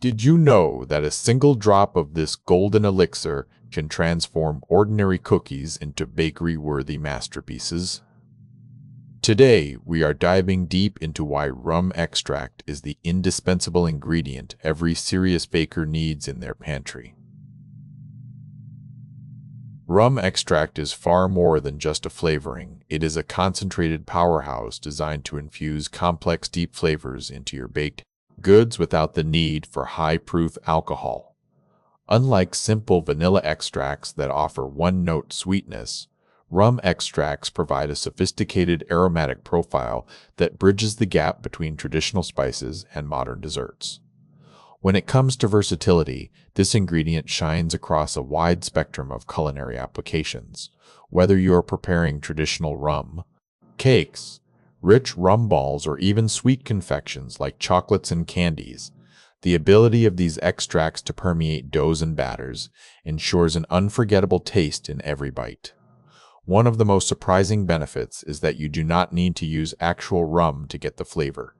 Did you know that a single drop of this golden elixir can transform ordinary cookies into bakery-worthy masterpieces? Today, we are diving deep into why rum extract is the indispensable ingredient every serious baker needs in their pantry. Rum extract is far more than just a flavoring. It is a concentrated powerhouse designed to infuse complex deep flavors into your baked goods without the need for high-proof alcohol. Unlike simple vanilla extracts that offer one-note sweetness, rum extracts provide a sophisticated aromatic profile that bridges the gap between traditional spices and modern desserts. When it comes to versatility, this ingredient shines across a wide spectrum of culinary applications. Whether you are preparing traditional rum, cakes, rich rum balls, or even sweet confections like chocolates and candies, the ability of these extracts to permeate doughs and batters ensures an unforgettable taste in every bite. One of the most surprising benefits is that you do not need to use actual rum to get the flavor.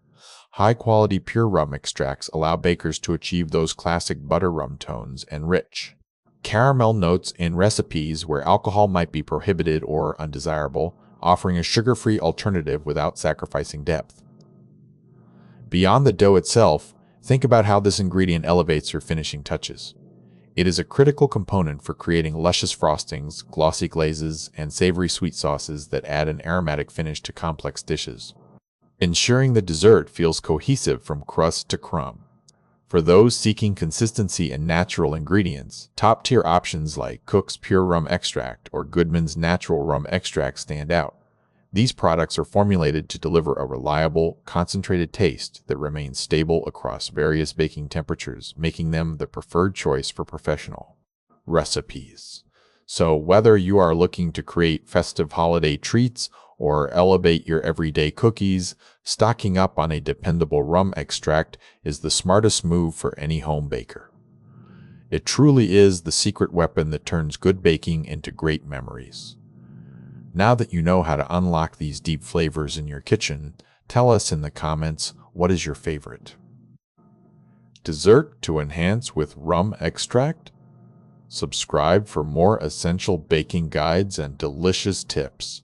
High-quality pure rum extracts allow bakers to achieve those classic butter rum tones and rich caramel notes in recipes where alcohol might be prohibited or undesirable, offering a sugar-free alternative without sacrificing depth. Beyond the dough itself, think about how this ingredient elevates your finishing touches. It is a critical component for creating luscious frostings, glossy glazes, and savory sweet sauces that add an aromatic finish to complex dishes, ensuring the dessert feels cohesive from crust to crumb. For those seeking consistency and natural ingredients, top-tier options like Cook's Pure Rum Extract or Goodman's Natural Rum Extract stand out. These products are formulated to deliver a reliable, concentrated taste that remains stable across various baking temperatures, making them the preferred choice for professional recipes. So whether you are looking to create festive holiday treats or elevate your everyday cookies, stocking up on a dependable rum extract is the smartest move for any home baker. It truly is the secret weapon that turns good baking into great memories. Now that you know how to unlock these deep flavors in your kitchen, tell us in the comments what is your favorite dessert to enhance with rum extract? Subscribe for more essential baking guides and delicious tips.